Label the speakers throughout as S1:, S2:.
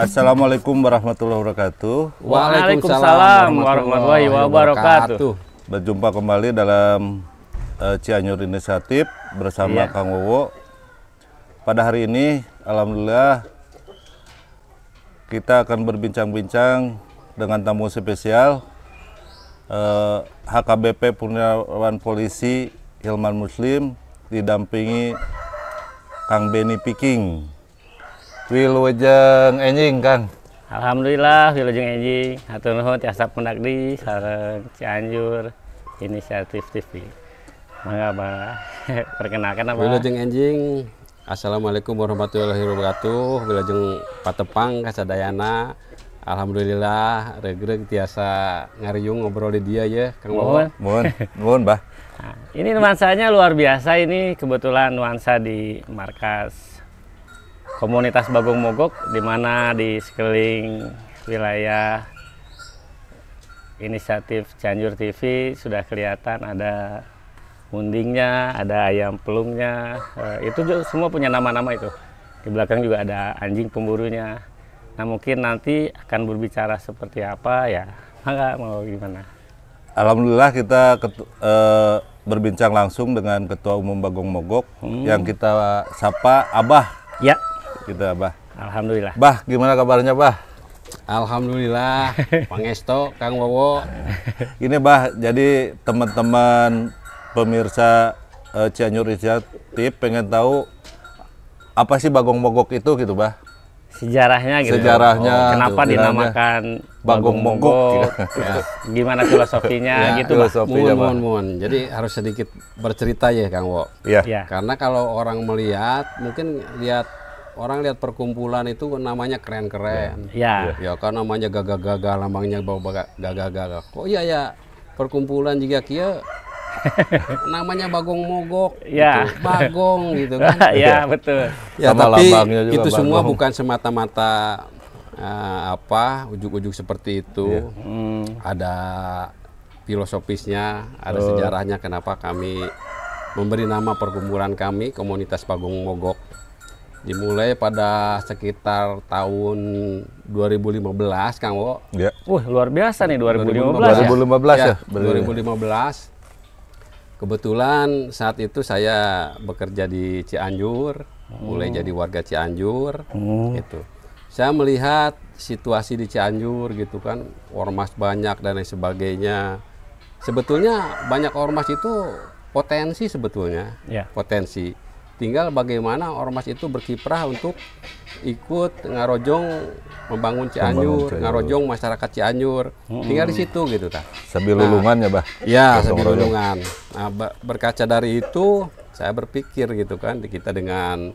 S1: Assalamualaikum warahmatullahi wabarakatuh.
S2: Waalaikumsalam warahmatullahi wabarakatuh.
S1: Berjumpa kembali dalam Cianjur Inisiatif bersama Kang Wowo. Pada hari ini, alhamdulillah, kita akan berbincang-bincang dengan tamu spesial HKBP Purnawirawan Polisi Hilman Muslim didampingi Kang Benny Piking. Wilujeng enjing Kang.
S2: Alhamdulillah wilujeng enjing. Hatur nuhun tiasa Pundakdi sareng Cianjur Inisiatif TV. Mangga Bah. Perkenalkan apa?
S3: Wilujeng enjing. Assalamualaikum warahmatullahi wabarakatuh. Wilujeng patepang kasadayana. Alhamdulillah regreg tiasa ngariung ngobrol di dia ya Kang Wowo.
S1: Mohon Bah.
S2: Nah, ini nuansanya luar biasa, ini kebetulan nuansa di markas komunitas Bagong Mogok, di mana di sekeliling wilayah Inisiatif Cianjur TV sudah kelihatan ada mundingnya, ada ayam pelungnya, itu juga semua punya nama-nama itu. Di belakang juga ada anjing pemburunya. Nah mungkin nanti akan berbicara seperti apa ya, enggak mau gimana?
S1: Alhamdulillah kita berbincang langsung dengan Ketua Umum Bagong Mogok yang kita sapa Abah.
S2: Ya.
S1: Kita Abah.
S2: Alhamdulillah.
S1: Bah, gimana kabarnya Bah?
S3: Alhamdulillah, Pangesto, Kang Wowo.
S1: Ini Bah, jadi teman-teman pemirsa Cianjur Inisiatif pengen tahu apa sih Bagong Mogok itu gitu Bah?
S2: Sejarahnya gitu.
S1: Sejarahnya.
S2: Kenapa dinamakan Bagong Mogok? Ya. Gimana filosofinya
S3: Ya,
S2: gitu Bah?
S3: Mohon. Jadi harus sedikit bercerita ya Kang Wowo.
S1: Iya.
S2: Ya.
S3: Karena kalau orang melihat, mungkin orang lihat perkumpulan itu namanya keren-keren.
S2: Ya.
S3: Ya kan namanya gagah-gagah, lambangnya bawa gagah-gagah. Kok iya ya perkumpulan juga kia namanya Bagong Mogok.
S2: Ya.
S3: Gitu. Bagong gitu kan.
S2: Ya, betul.
S3: Ya,
S1: Sama
S3: tapi
S1: lambangnya juga
S3: itu semua
S1: Bagong.
S3: bukan semata-mata ujuk-ujuk seperti itu. Ada filosofisnya, ada sejarahnya kenapa kami memberi nama perkumpulan kami komunitas Bagong Mogok. Dimulai pada sekitar tahun 2015 Kang Wo.
S1: Ya.
S2: Luar biasa nih 2015 ya.
S1: 2015 ya.
S3: 2015. Kebetulan saat itu saya bekerja di Cianjur, mulai jadi warga Cianjur gitu. Saya melihat situasi di Cianjur gitu kan, ormas banyak dan lain sebagainya. Sebetulnya banyak ormas itu potensi sebetulnya.
S2: Ya.
S3: Potensi. Tinggal bagaimana ormas itu berkiprah untuk ikut ngarojong membangun Cianjur, ngarojong masyarakat Cianjur. Tinggal di situ gitu ta.
S1: Sabilulungan ya Bah?
S3: Ya, sabilulungan. Nah, berkaca dari itu saya berpikir gitu kan, kita dengan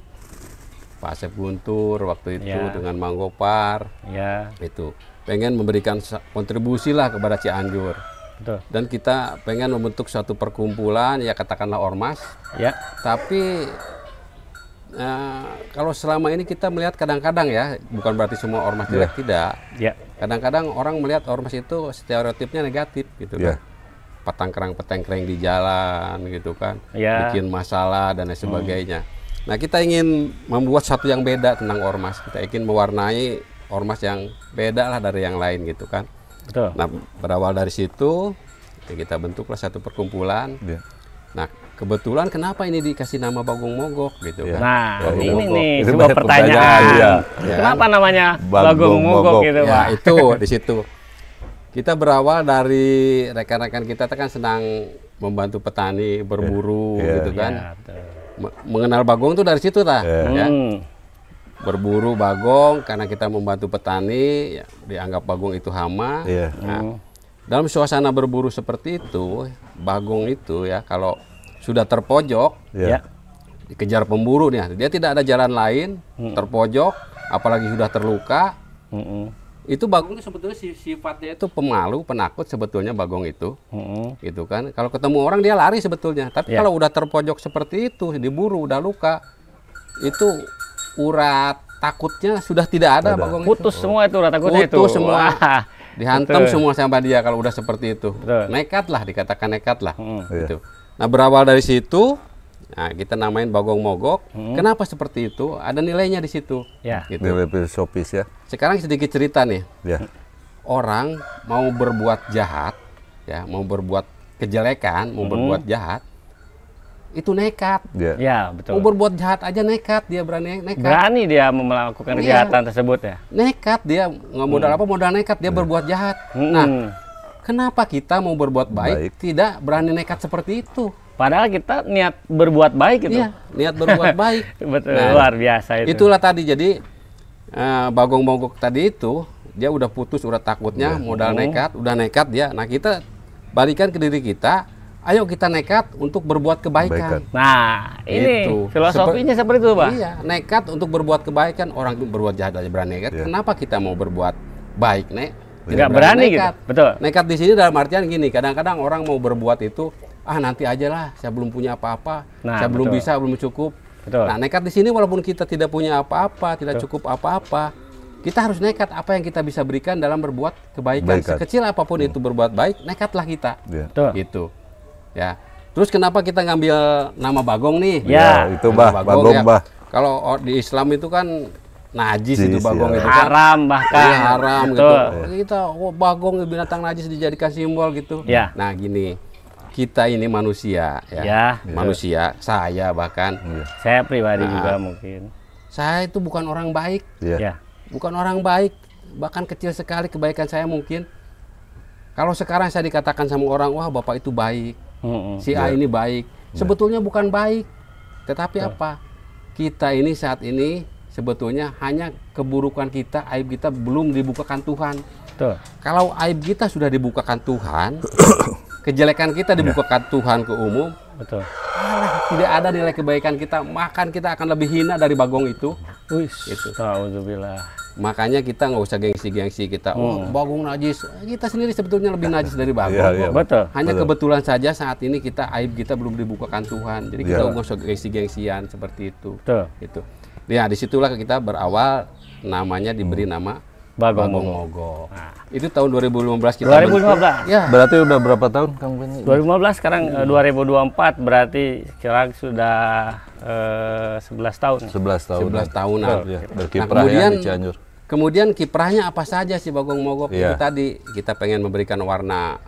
S3: Pak Asep Guntur waktu itu dengan Mang Gopar, itu pengen memberikan kontribusi lah kepada Cianjur.
S2: Betul.
S3: Dan kita pengen membentuk suatu perkumpulan, ya katakanlah ormas.
S2: Ya.
S3: Tapi kalau selama ini kita melihat kadang-kadang ya, bukan berarti semua ormas jelek, tidak.
S2: Ya.
S3: Kadang-kadang orang melihat ormas itu stereotipnya negatif gitu kan. Petangkrang-petengkreng di jalan gitu kan, bikin masalah dan lain sebagainya. Nah kita ingin membuat satu yang beda tentang ormas. Kita ingin mewarnai ormas yang beda lah dari yang lain gitu kan.
S2: Betul.
S3: Nah berawal dari situ kita bentuklah satu perkumpulan. Nah kebetulan kenapa ini dikasih nama Bagong Mogok gitu kan?
S2: Nah
S1: Bagong
S2: ini
S1: Mogok.
S2: nih
S1: Itu
S2: sebuah
S1: banyak
S2: pertanyaan.
S1: ya.
S2: Kenapa namanya
S1: Bagong
S2: Bagong Mogok
S1: Mogok.
S2: gitu
S3: Ya
S2: Pak?
S3: itu di situ. Kita berawal dari rekan-rekan kita kan senang membantu petani berburu gitu kan. Mengenal Bagong tuh dari situ lah. Ya. Berburu Bagong karena kita membantu petani, ya, dianggap Bagong itu hama. Nah, dalam suasana berburu seperti itu, Bagong itu ya kalau sudah terpojok, dikejar pemburu nih, dia tidak ada jalan lain, terpojok, apalagi sudah terluka. Itu Bagong itu sebetulnya sifatnya itu pemalu, penakut sebetulnya Bagong itu, gitu kan. Kalau ketemu orang dia lari sebetulnya, tapi kalau udah terpojok seperti itu, diburu, udah luka, itu urat takutnya sudah tidak ada. Bagong
S2: Putus
S3: itu.
S2: semua itu urat takutnya itu.
S3: Putus semua.
S2: Wah.
S3: Dihantam semua sama dia kalau udah seperti itu.
S2: Betul.
S3: Nekat lah, dikatakan nekat lah. Gitu. Nah berawal dari situ, Nah, kita namain bagong mogok. Kenapa seperti itu? Ada nilainya di situ.
S2: Ya.
S3: Gitu.
S1: Nilai filosofis ya.
S3: Sekarang sedikit cerita nih.
S1: Ya.
S3: Orang mau berbuat jahat, ya, mau berbuat kejelekan, mau berbuat jahat, itu nekat.
S1: Ya.
S2: Ya, betul.
S3: Mau berbuat jahat aja nekat, dia berani nekat.
S2: Berani dia melakukan kejahatan tersebut ya.
S3: Nekat dia, nggak modal apa, modal nekat dia berbuat jahat. Nah, kenapa kita mau berbuat baik tidak berani nekat seperti itu?
S2: Padahal kita niat berbuat baik itu.
S3: Iya, niat berbuat baik.
S2: Betul,
S3: Nah,
S2: luar biasa itu.
S3: Itulah tadi, jadi bagong mogok tadi itu dia udah putus, udah takutnya, modal nekat, udah nekat dia. Nah, kita balikan ke diri kita, ayo kita nekat untuk berbuat kebaikan.
S2: Nah, ini
S3: Itu.
S2: filosofinya seperti itu, Pak.
S3: Iya, nekat untuk berbuat kebaikan. Orang itu berbuat jahat aja berani nekat. Kenapa kita mau berbuat baik, Nek?
S2: Nggak berani gitu. Betul.
S3: Nekat di sini dalam artian gini, kadang-kadang orang mau berbuat itu, nanti aja lah, saya belum punya apa-apa,
S2: Nah,
S3: saya belum
S2: betul.
S3: bisa, belum cukup.
S2: Betul.
S3: Nah, nekat di sini walaupun kita tidak punya apa-apa, tidak cukup apa-apa, kita harus nekat apa yang kita bisa berikan dalam berbuat kebaikan. Sekecil apapun itu berbuat baik, nekatlah kita.
S1: Ya.
S2: Betul.
S3: Gitu. Ya. Terus kenapa kita ngambil nama Bagong nih?
S2: Ya.
S1: Itu
S3: Nama
S1: Bagong,
S3: ya.
S1: Bah.
S3: Kalau di Islam itu kan najis itu Bagong
S1: ya.
S3: itu kan.
S2: Haram bahkan.
S3: Iya, haram
S2: Betul.
S3: gitu. Kita Bagong binatang najis dijadikan simbol gitu.
S2: Ya.
S3: Nah, gini. Kita ini manusia ya.
S2: Ya.
S3: Manusia, saya bahkan.
S2: Saya pribadi juga mungkin.
S3: Saya itu bukan orang baik.
S1: Ya.
S2: Ya.
S3: Bukan orang baik. Bahkan kecil sekali kebaikan saya mungkin. Kalau sekarang saya dikatakan sama orang, wah Bapak itu baik. Si A ini baik. Sebetulnya bukan baik. Tetapi apa? Kita ini saat ini sebetulnya hanya keburukan kita, aib kita belum dibukakan Tuhan.
S2: Betul.
S3: Kalau aib kita sudah dibukakan Tuhan, kejelekan kita dibukakan Tuhan ke umum,
S2: Betul.
S3: tidak ada nilai kebaikan kita, makan kita akan lebih hina dari Bagong itu.
S2: Itu. Ta'udzubillah.
S3: Makanya kita nggak usah gengsi-gengsi kita, Bagong najis. Kita sendiri sebetulnya lebih najis dari Bagong.
S1: Iya, iya.
S2: Betul.
S3: Hanya kebetulan saja saat ini kita aib kita belum dibukakan Tuhan. Jadi kita nggak usah gengsi-gengsian seperti itu.
S2: Betul.
S3: Gitu. Ya, disitulah kita berawal, namanya diberi nama
S2: Bagong
S3: Mogok. Itu tahun 2015 kita bentuk.
S2: 2015.
S3: Ya,
S1: Berarti udah berapa tahun Kang Benny?
S2: 2015 sekarang 2024 berarti sekarang sudah 11 tahun.
S1: 11 tahun.
S3: 11 tahunan.
S1: Ya,
S3: Nah,
S1: berkiprah ya di Cianjur.
S3: kemudian kiprahnya apa saja sih Bagong Mogok?
S1: Iya.
S3: Itu tadi kita pengen memberikan warna,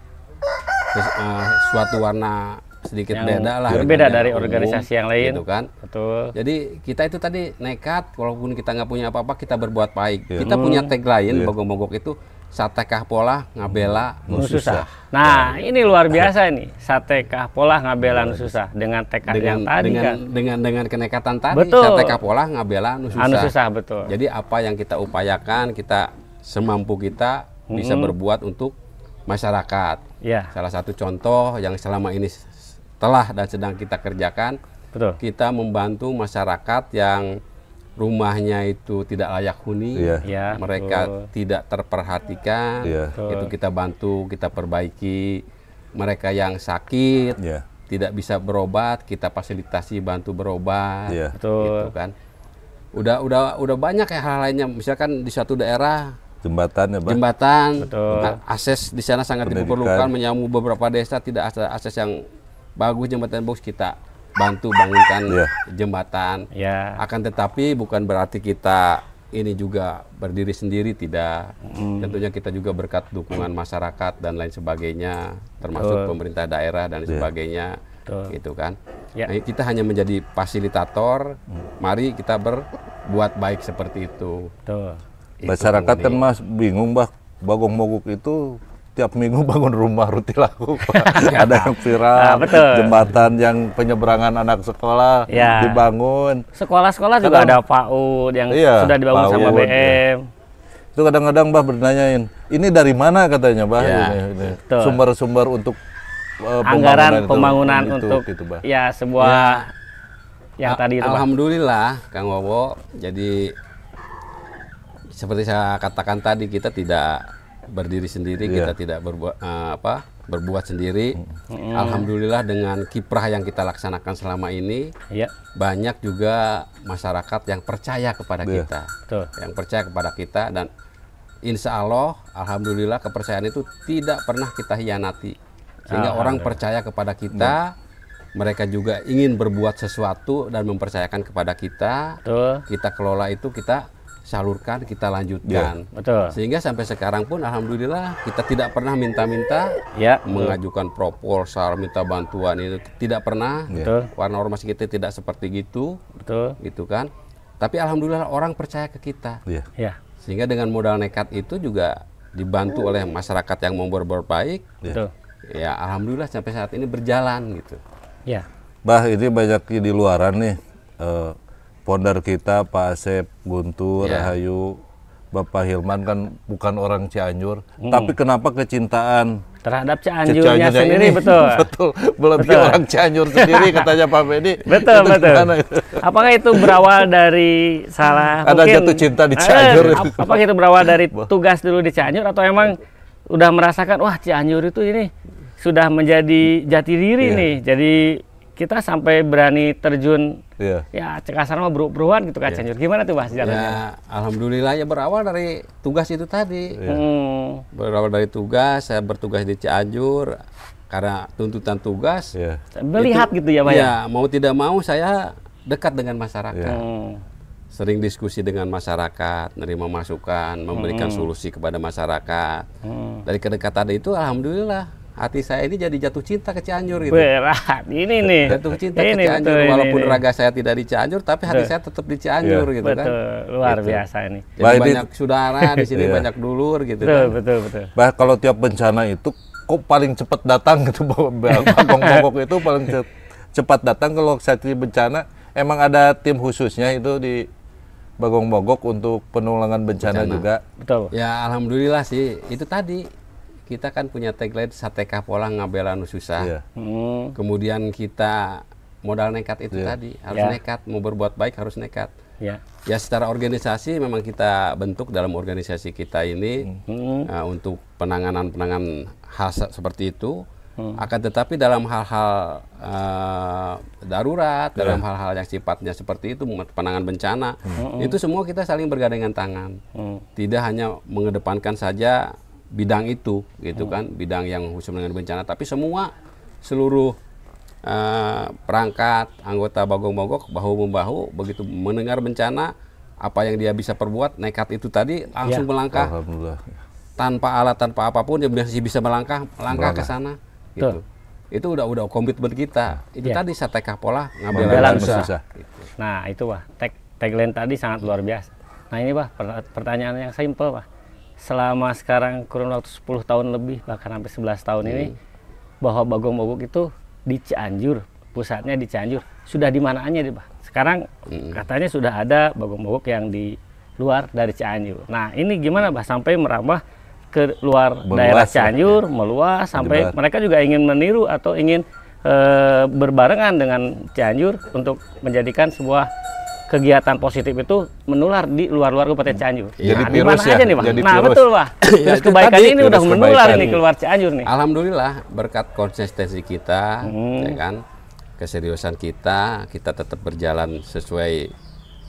S3: suatu warna sedikit
S2: Yang
S3: beda lah.
S2: berbeda
S3: dengan
S2: dari
S3: yang
S2: organisasi
S3: umum,
S2: yang lain.
S3: gitu kan.
S2: Betul.
S3: Jadi kita itu tadi nekat, walaupun kita nggak punya apa-apa, kita berbuat baik. Kita punya tagline Bagong Mogok itu, sate kahpola ngabela nu susah.
S2: Nah, ini luar biasa ini. Sate kahpola ngabela nu susah dengan tekad yang tadi kan.
S3: Dengan kenekatan tadi,
S2: Betul.
S3: sate kahpola ngabela nu susah.
S2: Anu susah, betul.
S3: Jadi apa yang kita upayakan, kita semampu kita bisa berbuat untuk masyarakat.
S2: Ya,
S3: Salah satu contoh yang selama ini telah dan sedang kita kerjakan,
S2: betul.
S3: kita membantu masyarakat yang rumahnya itu tidak layak huni,
S1: Iya.
S2: Ya,
S3: mereka
S2: betul.
S3: tidak terperhatikan,
S1: Iya.
S3: itu kita bantu, kita perbaiki. Mereka yang sakit,
S1: Iya.
S3: tidak bisa berobat, kita fasilitasi bantu berobat,
S1: Iya.
S2: Betul.
S3: gitu kan. Udah banyak ya hal lainnya, misalkan di suatu daerah
S1: Jembatan ya, Bang?
S3: jembatan,
S2: Betul.
S3: akses di sana sangat
S1: Pendidikan.
S3: diperlukan, menyambung beberapa desa tidak ada akses yang bagus, jembatan bagus, kita bantu bangunkan
S1: Iya.
S3: jembatan.
S2: Ya,
S3: Akan tetapi bukan berarti kita ini juga berdiri sendiri, tidak. Tentunya kita juga berkat dukungan masyarakat dan lain sebagainya, termasuk pemerintah daerah dan sebagainya, gitu kan.
S2: Ya.
S3: Nah, kita hanya menjadi fasilitator. Mari kita berbuat baik seperti itu.
S2: betul.
S3: Itu,
S1: Masyarakat
S3: Kang
S1: kan
S3: Budi.
S1: Mas bingung, Bah. Bagong Mogok itu tiap minggu bangun rumah rutin laku, Pak. Ada yang viral,
S2: Ah, betul.
S1: jembatan yang penyeberangan anak sekolah
S2: Ya.
S1: dibangun.
S2: Sekolah-sekolah juga ada PAUD yang
S1: Iya,
S2: sudah dibangun sama
S1: PAUD,
S2: BM.
S1: Itu kadang-kadang Bah bernanyain, ini dari mana katanya, Bah?
S3: Ya.
S1: Ini.
S2: Betul.
S1: Sumber-sumber untuk
S2: Anggaran pembangunan
S1: itu,
S2: untuk
S1: gitu, Bah.
S2: ya sebuah yang tadi itu, Pak.
S3: Alhamdulillah, Kang Wowo. Jadi seperti saya katakan tadi, kita tidak berdiri sendiri,
S1: Iya.
S3: kita tidak berbuat sendiri. Alhamdulillah dengan kiprah yang kita laksanakan selama ini,
S2: Iya,
S3: banyak juga masyarakat yang percaya kepada
S1: Iya.
S3: kita,
S2: betul.
S3: yang percaya kepada kita, dan insya Allah, alhamdulillah kepercayaan itu tidak pernah kita hianati, sehingga orang percaya kepada kita, mereka juga ingin berbuat sesuatu dan mempercayakan kepada kita.
S2: Betul.
S3: Kita kelola itu, kita salurkan, kita lanjutkan.
S2: Betul.
S3: Sehingga sampai sekarang pun alhamdulillah kita tidak pernah minta-minta
S2: Ya.
S3: mengajukan proposal, minta bantuan, itu tidak pernah.
S2: Betul.
S3: Warna ormas kita tidak seperti gitu,
S2: Betul.
S3: gitu kan. Tapi alhamdulillah orang percaya ke kita.
S1: Iya.
S2: Ya.
S3: Sehingga dengan modal nekat itu juga dibantu oleh masyarakat yang mau berbuat baik.
S2: Betul.
S3: Ya alhamdulillah sampai saat ini berjalan gitu.
S2: Ya.
S1: Bah, ini banyak di luaran nih. Founder kita Pak Asep, Guntur,
S3: Ya.
S1: Rahayu, Bapak Hilman kan bukan orang Cianjur, tapi kenapa kecintaan
S2: Terhadap Cianjurnya
S1: Cianjurnya
S2: sendiri
S1: ini
S2: betul.
S1: betul melebihi
S2: Betul.
S1: orang Cianjur sendiri katanya Pak Bedi.
S2: Betul,
S1: Itu
S2: betul.
S1: gimana itu?
S2: Apakah itu berawal dari salah
S1: Ada jatuh cinta di Cianjur itu.
S2: Apakah itu berawal dari tugas dulu di Cianjur atau emang udah merasakan wah Cianjur itu ini sudah menjadi jati diri
S1: Iya.
S2: nih. Jadi kita sampai berani terjun
S1: Iya.
S2: ya cekasar mah beruan gitu kan Cianjur. Gimana tuh Mas jalannya?
S3: Ya alhamdulillah ya berawal dari tugas itu tadi. Berawal dari tugas, saya bertugas di Cianjur karena tuntutan tugas.
S1: Iya.
S2: Melihat gitu ya Pak ya?
S3: Ya mau tidak mau saya dekat dengan masyarakat.
S2: Hmm.
S3: Sering diskusi dengan masyarakat, menerima masukan, memberikan solusi kepada masyarakat. Dari kedekatan itu alhamdulillah hati saya ini jadi jatuh cinta ke Cianjur gitu.
S2: Berat ini nih.
S3: Jatuh cinta ke
S2: Ini
S3: Cianjur
S2: betul,
S3: walaupun
S2: ini.
S3: raga saya tidak di Cianjur tapi hati
S2: Betul.
S3: saya tetap di Cianjur
S1: Iya.
S3: gitu
S2: Betul,
S3: kan.
S2: luar
S3: Gitu.
S2: biasa ini.
S3: Jadi
S1: Bah, ini-
S3: banyak saudara di sini,
S1: Iya.
S3: banyak dulur gitu
S2: Betul,
S3: kan.
S2: betul, betul.
S1: Bah, kalau tiap bencana itu kok paling cepat datang gitu Bagong Mogok itu paling cepat datang kalau saat bencana. Emang ada tim khususnya itu di Bagong Mogok untuk penanggulangan bencana juga.
S2: Betul.
S3: Ya alhamdulillah sih itu tadi kita kan punya tagline Sateka Pola Ngabela Nu Susah.
S1: Iya.
S2: Hmm.
S3: Kemudian kita modal nekat itu
S1: Iya.
S3: tadi harus
S2: Ya.
S3: nekat, mau berbuat baik harus nekat.
S2: Ya.
S3: Ya secara organisasi memang kita bentuk dalam organisasi kita ini untuk penanganan hal seperti itu. Akan tetapi dalam hal-hal darurat, dalam hal-hal yang sifatnya seperti itu, penanganan bencana, itu semua kita saling bergandengan tangan. Tidak hanya mengedepankan saja bidang itu, gitu kan, bidang yang khusus dengan bencana, tapi semua seluruh perangkat anggota Bagong Mogok bahu membahu begitu mendengar bencana apa yang dia bisa perbuat nekat itu tadi langsung melangkah
S1: Alhamdulillah.
S3: tanpa alat tanpa apapun dia masih bisa melangkah ke sana gitu. Itu udah komitmen kita. Itu
S2: Ya.
S3: tadi Sateka Pola
S2: Ngabela
S3: Ngabela
S2: Nu
S3: Nu
S1: Susah.
S3: Susah.
S2: Nah itu Pak, tagline tadi sangat luar biasa. Nah ini Pak, pertanyaan yang simpel Pak. Selama sekarang kurun waktu 10 tahun lebih, bahkan sampai 11 tahun ini, bahwa Bagong Mogok itu di Cianjur, pusatnya di Cianjur. Sudah di mana aja Pak? Sekarang katanya sudah ada Bagong Mogok yang di luar dari Cianjur. Nah ini gimana Pak sampai merambah ke luar
S1: Meluas
S2: daerah
S1: ya.
S2: Cianjur, meluas sampai
S1: Menyebar.
S2: mereka juga ingin meniru atau ingin berbarengan dengan Cianjur untuk menjadikan sebuah kegiatan positif itu menular di luar-luar Kabupaten Cianjur.
S1: Jadi
S2: Nah, di
S1: virus
S2: mana
S1: ya,
S2: aja nih, Pak?
S1: jadi
S2: Nah,
S1: virus.
S2: betul, Pak.
S3: Ya,
S2: Virus
S3: itu
S2: kebaikan
S3: tadi,
S2: ini udah
S1: virus
S2: menular
S1: kebaikan.
S2: ini keluar Cianjur nih.
S3: Alhamdulillah berkat konsistensi kita, ya kan, keseriusan kita tetap berjalan sesuai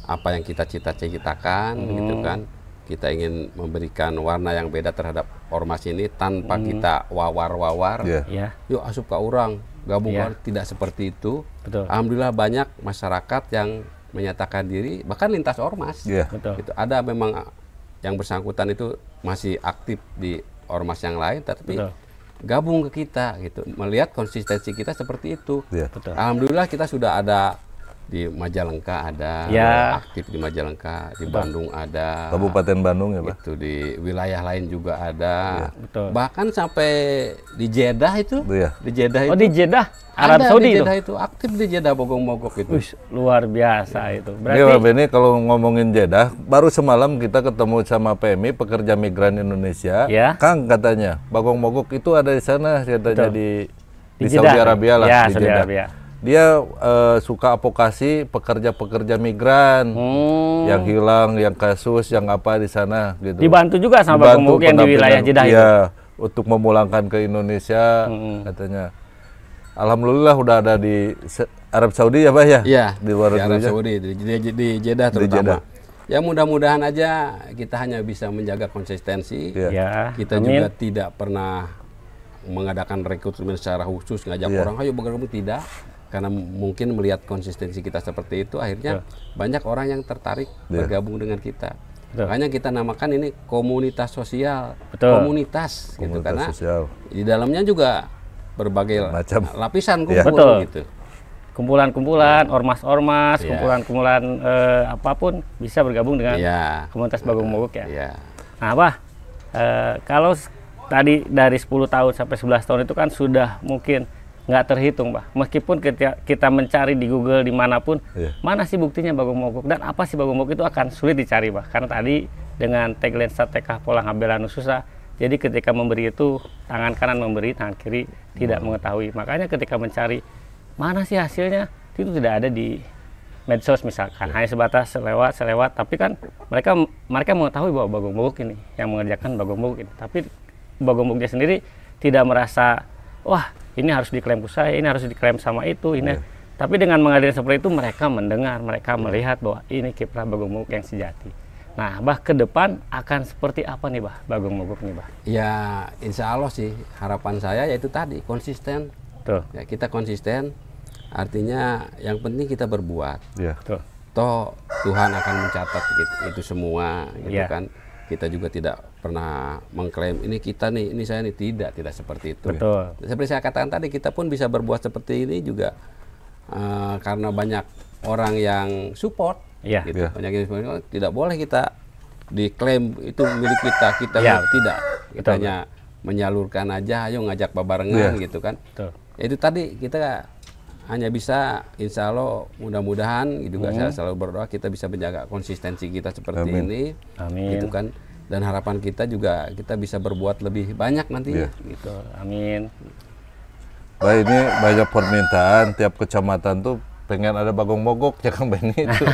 S3: apa yang kita cita-citakan, gitu kan. Kita ingin memberikan warna yang beda terhadap ormas ini tanpa kita wawar-wawar.
S1: Iya.
S2: Ya,
S3: Yuk asup ke orang, gabung
S2: Iya.
S3: tidak seperti itu.
S2: betul.
S3: Alhamdulillah banyak masyarakat yang menyatakan diri, bahkan lintas ormas.
S1: Iya.
S2: Betul.
S3: Gitu. Ada memang yang bersangkutan itu masih aktif di ormas yang lain, tapi
S2: Betul.
S3: gabung ke kita gitu, melihat konsistensi kita seperti itu.
S1: Iya.
S2: Betul.
S3: Alhamdulillah kita sudah ada di Majalengka, ada
S2: Ya.
S3: aktif di Majalengka, di Bandung ada,
S1: Kabupaten Bandung ya, Pak.
S3: itu di wilayah lain juga ada,
S2: Betul.
S3: bahkan sampai di Jeddah itu,
S1: Iya.
S3: di Jeddah
S2: Oh,
S3: itu
S2: di Jeddah, Arab
S3: ada
S2: Saudi
S3: di
S2: itu.
S3: Jeddah itu aktif di Jeddah Bagong Mogok itu.
S2: Wih, luar biasa itu.
S1: Ini
S2: Berarti
S1: Pak Beni kalau ngomongin Jeddah, baru semalam kita ketemu sama PMI Pekerja Migran Indonesia.
S2: Ya.
S1: Kang katanya, Bagong Mogok itu ada di sana katanya
S2: Betul.
S1: di
S2: Jeddah.
S1: Saudi Arabia lah,
S2: Ya,
S1: di
S2: Saudi
S1: Jeddah.
S2: Arabia.
S1: Dia suka advokasi pekerja-pekerja migran yang hilang, yang kasus, yang apa di sana gitu.
S2: Dibantu juga sama Bagong Mogok yang di wilayah Jeddah itu.
S1: Iya, untuk memulangkan ke Indonesia katanya. Alhamdulillah udah ada di Arab Saudi ya Pak ya?
S3: Iya,
S1: Di luar
S3: di Arab
S1: negeri.
S3: Saudi, di Jeddah terutama.
S1: Jeddah.
S3: Ya mudah-mudahan aja kita hanya bisa menjaga konsistensi.
S1: Iya.
S2: Ya,
S3: Kita
S2: amin.
S3: juga tidak pernah mengadakan rekrutmen secara khusus, ngajak
S1: Iya.
S3: orang, ayo bergabung, tidak. karena mungkin melihat konsistensi kita seperti itu, akhirnya banyak orang yang tertarik bergabung dengan kita. Makanya kita namakan ini komunitas sosial, komunitas gitu, karena
S1: sosial.
S3: Di dalamnya juga berbagai
S1: macam
S3: lapisan kumpul gitu.
S2: Kumpulan-kumpulan, ormas-ormas, kumpulan-kumpulan apapun bisa bergabung dengan komunitas Bagong Mogok ya. Nah, Bah, kalau tadi dari 10 tahun sampai 11 tahun itu kan sudah mungkin nggak terhitung, Bah. Meskipun kita mencari di Google dimanapun, mana sih buktinya Bagong Mogok dan apa sih Bagong Mogok itu akan sulit dicari, Bah. Karena tadi dengan tagline Satekah Polang Habelanu Susah, jadi ketika memberi itu tangan kanan memberi, tangan kiri tidak mengetahui. Makanya ketika mencari mana sih hasilnya, itu tidak ada di medsos misalkan, hanya sebatas selewat, tapi kan mereka mengetahui bahwa Bagong Mogok ini yang mengerjakan Bagong Mogok ini, tapi Bagong Mogoknya sendiri tidak merasa, wah ini harus diklaim saya, ini harus diklaim sama itu, ini. Tapi dengan mengadakan seperti itu mereka mendengar, mereka melihat bahwa ini kiprah Bagong Mogok yang sejati. Nah, Bah, ke depan akan seperti apa nih, Bah, Bagong Mogok nih, Bah?
S3: Ya, insya Allah sih harapan saya yaitu tadi konsisten. Ya, kita konsisten. Artinya yang penting kita berbuat. Toh Tuhan akan mencatat itu semua, gitu kan. Kita juga tidak pernah mengklaim ini kita nih, ini saya nih, tidak seperti itu. Seperti saya katakan tadi, kita pun bisa berbuat seperti ini juga karena banyak orang yang support. Gitu. Banyak yang support, tidak boleh kita diklaim itu milik kita tidak. Kita hanya menyalurkan aja, ayo ngajak babarengan gitu kan. Itu tadi kita hanya bisa, insya Allah mudah-mudahan juga saya selalu berdoa kita bisa menjaga konsistensi kita seperti ini, gitu kan. Dan harapan kita juga kita bisa berbuat lebih banyak nantinya.
S2: Gitu. Amin.
S1: Baik, ini banyak permintaan tiap kecamatan tuh pengen ada Bagong Mogok ya Kang Benny itu.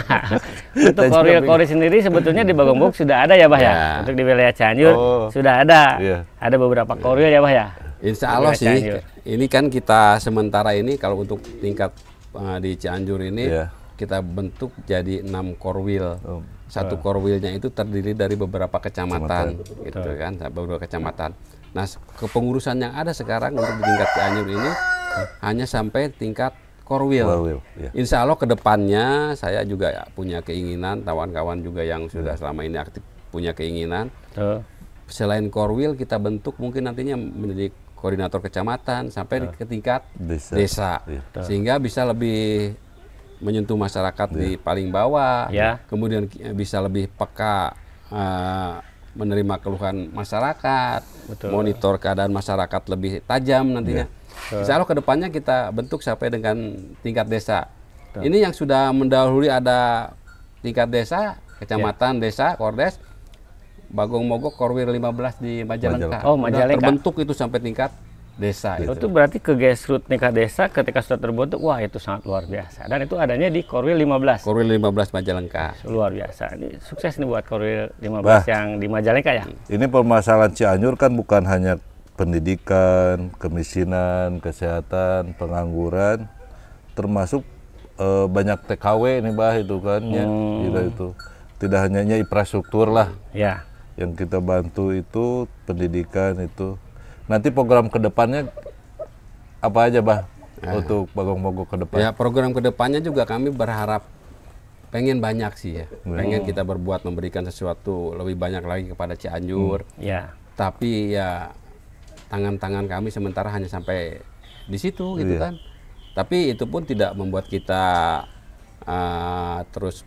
S2: Untuk koril sendiri sebetulnya di Bagong Mogok sudah ada ya, Bah ya. Untuk di wilayah Cianjur sudah ada. Ada beberapa koril ya, Bah ya.
S3: Insya Allah sih. Ini kan kita sementara ini kalau untuk tingkat di Cianjur ini kita bentuk jadi 6 korwil. Satu korwilnya itu terdiri dari beberapa kecamatan, gitu kan, beberapa kecamatan. Nah, kepengurusan yang ada sekarang untuk di tingkat Cianjur ini hanya sampai tingkat korwil. Insya Allah kedepannya saya juga punya keinginan, kawan-kawan juga yang sudah selama ini aktif punya keinginan. Selain korwil kita bentuk mungkin nantinya menjadi koordinator kecamatan sampai ke tingkat desa. Sehingga bisa lebih menyentuh masyarakat di paling bawah, kemudian bisa lebih peka menerima keluhan masyarakat, monitor keadaan masyarakat lebih tajam nantinya. Insya Allah kedepannya kita bentuk sampai dengan tingkat desa. Ini yang sudah mendahului ada tingkat desa, kecamatan, desa, kordes, Bagong Mogok Korwil 15 di Majalengka.
S2: Oh, Majalengka.
S3: Terbentuk itu sampai tingkat desa.
S2: Itu berarti ke grassroots tingkat desa ketika sudah terbentuk, wah itu sangat luar biasa. Dan itu adanya di Korwil 15.
S3: Korwil 15 Majalengka.
S2: Luar biasa. Ini sukses nih buat Korwil 15 yang di Majalengka ya.
S1: Ini permasalahan Cianjur kan bukan hanya pendidikan, kemiskinan, kesehatan, pengangguran, termasuk banyak TKW nih, Bah, itu kan ya. Itu tidak hanya infrastruktur lah. Yang kita bantu itu pendidikan itu. Nanti program kedepannya apa aja, Bah, untuk Bagong Mogok ke depan?
S3: Ya, program kedepannya juga kami berharap pengen banyak sih ya. Pengen kita berbuat memberikan sesuatu lebih banyak lagi kepada Cianjur. Tapi ya tangan-tangan kami sementara hanya sampai di situ gitu kan. Tapi itu pun tidak membuat kita terus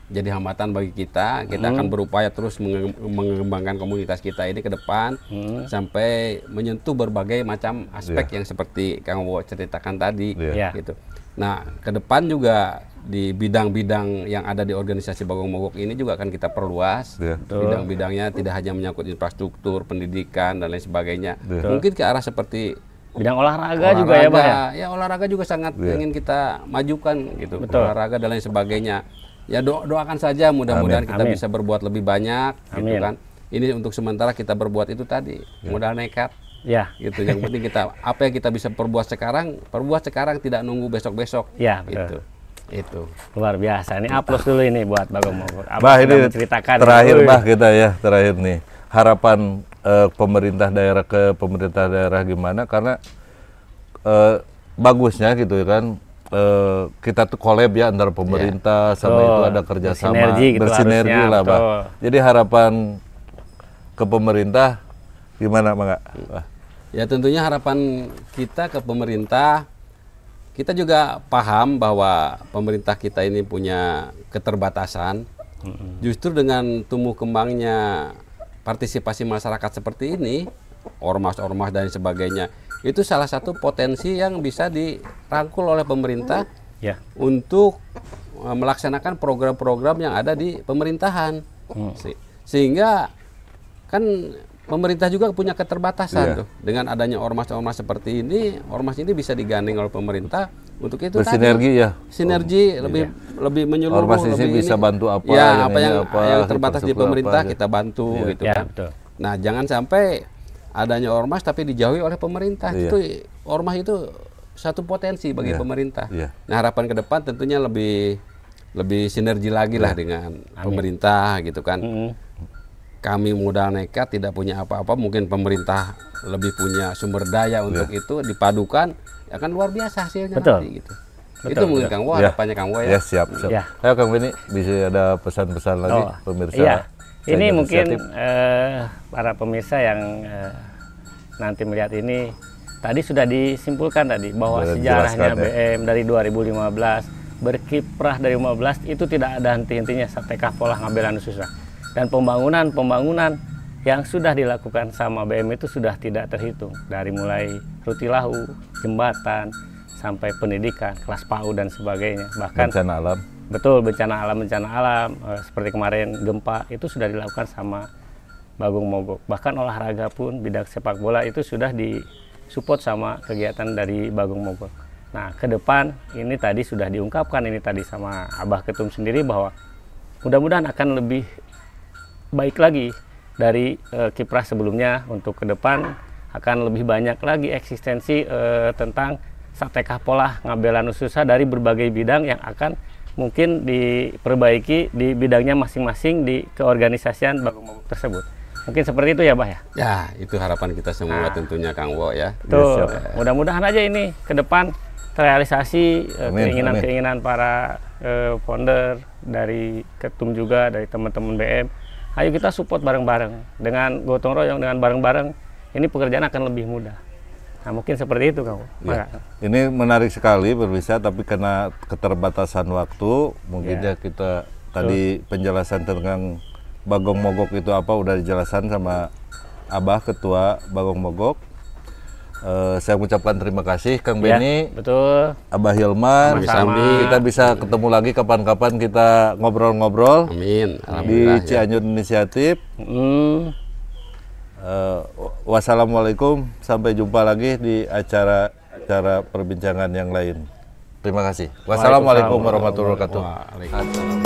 S3: jadi hambatan bagi kita. Kita akan berupaya terus mengembangkan komunitas kita ini ke depan sampai menyentuh berbagai macam aspek yang seperti Kang Wowo ceritakan tadi gitu. Nah, ke depan juga di bidang-bidang yang ada di organisasi Bagong Mogok ini juga akan kita perluas. Bidang-bidangnya tidak hanya menyangkut infrastruktur, pendidikan dan lain sebagainya. Mungkin ke arah seperti
S2: bidang olahraga juga ya, Bah ya.
S3: Ya, olahraga juga sangat ingin kita majukan gitu. Olahraga dan lain sebagainya. Ya doakan saja mudah-mudahan kita bisa berbuat lebih banyak gitu kan. Ini untuk sementara kita berbuat itu tadi, modal nekat. Gitu. Yang penting kita apa yang kita bisa perbuat sekarang tidak nunggu besok-besok. Gitu. Itu.
S2: Luar biasa. Ini aplaus dulu ini buat Bagong Mogok.
S1: Bah, ini menceritakan terakhir Bah kita ya, terakhir nih. Harapan pemerintah daerah ke pemerintah daerah gimana, karena bagusnya gitu kan, kita tuh collab ya antara pemerintah sama itu ada kerjasama,
S2: bersinergi gitu
S1: bersinergi
S2: harusnya,
S1: lah, Pak.
S2: betul.
S1: Jadi harapan ke pemerintah gimana, Bang?
S3: Ya tentunya harapan kita ke pemerintah, kita juga paham bahwa pemerintah kita ini punya keterbatasan. Justru dengan tumbuh kembangnya partisipasi masyarakat seperti ini, ormas-ormas dan sebagainya, itu salah satu potensi yang bisa dirangkul oleh pemerintah
S2: Ya.
S3: untuk melaksanakan program-program yang ada di pemerintahan. Sehingga kan pemerintah juga punya keterbatasan tuh. Dengan adanya ormas-ormas seperti ini, ormas ini bisa digandeng oleh pemerintah untuk itu
S1: Bersinergi
S3: tadi.
S1: ya.
S3: Sinergi lebih menyeluruh,
S1: Ormas ini
S3: lebih
S1: bisa bantu apa,
S3: ya,
S1: yang
S3: apa
S1: ini
S3: yang
S1: apa,
S3: yang terbatas di
S1: super
S3: pemerintah
S1: apa,
S3: kita bantu gitu
S2: Ya,
S3: kan.
S2: betul.
S3: Nah, jangan sampai adanya ormas tapi dijauhi oleh pemerintah.
S1: Iya.
S3: Itu ormas itu satu potensi bagi pemerintah.
S1: Iya.
S3: Nah, harapan ke depan tentunya lebih sinergi lagi lah dengan pemerintah gitu kan. Kami modal nekat tidak punya apa-apa, mungkin pemerintah lebih punya sumber daya untuk itu dipadukan, akan luar biasa hasilnya
S2: Betul.
S3: nanti gitu.
S2: Betul,
S3: Itu mungkin Kang Wo,
S1: Ya.
S3: harapannya Kang Wo
S1: Ya,
S3: ya.
S1: siap.
S2: Ya.
S1: Ayo Kang Beni, bisa ada pesan-pesan lagi pemirsa.
S2: Iya. Ini
S1: Saja
S2: mungkin
S1: inisiatif.
S2: para pemirsa yang nanti melihat ini tadi sudah disimpulkan tadi bahwa
S1: Sudah
S2: sejarahnya
S1: dijelaskan, ya.
S2: BM dari 2015 berkiprah dari 15 itu tidak ada henti-hentinya sampai Polah Ngabelan Susah. Dan pembangunan yang sudah dilakukan sama BM itu sudah tidak terhitung, dari mulai rutilahu, jembatan, sampai pendidikan, kelas PAUD dan sebagainya. Bahkan
S1: bencana alam.
S2: betul bencana alam seperti kemarin gempa itu sudah dilakukan sama Bagong Mogok. Bahkan olahraga pun bidang sepak bola itu sudah disupport sama kegiatan dari Bagong Mogok. Nah, ke depan ini tadi sudah diungkapkan ini tadi sama Abah Ketum sendiri bahwa mudah-mudahan akan lebih baik lagi dari kiprah sebelumnya. Untuk ke depan akan lebih banyak lagi eksistensi tentang Satekah Polah Ngabelan Susah dari berbagai bidang yang akan mungkin diperbaiki di bidangnya masing-masing di keorganisasian Bagong Mogok tersebut. Mungkin seperti itu ya, Bah ya?
S3: Ya, itu harapan kita semua tentunya Kang Wo ya.
S2: Tuh, mudah-mudahan aja ini ke depan terrealisasi keinginan-keinginan para founder, dari Ketum juga, dari teman-teman BM. Ayo kita support bareng-bareng. Dengan gotong royong, dengan bareng-bareng, ini pekerjaan akan lebih mudah. Nah, mungkin seperti itu, Kang.
S1: Ya. Ini menarik sekali pemirsa, tapi karena keterbatasan waktu, mungkin ya kita tadi penjelasan tentang Bagong Mogok itu apa udah dijelaskan sama Abah Ketua Bagong Mogok. Saya mengucapkan terima kasih Kang Beni,
S2: Betul.
S1: Abah Hilman. Kita bisa ketemu lagi kapan-kapan kita ngobrol-ngobrol
S3: Amin.
S1: di
S3: Alhamdulillah.
S1: Cianjur Inisiatif. Wassalamualaikum, sampai jumpa lagi di acara perbincangan yang lain. Terima kasih. Wassalamualaikum warahmatullahi wabarakatuh.
S3: Waalaikumsalam.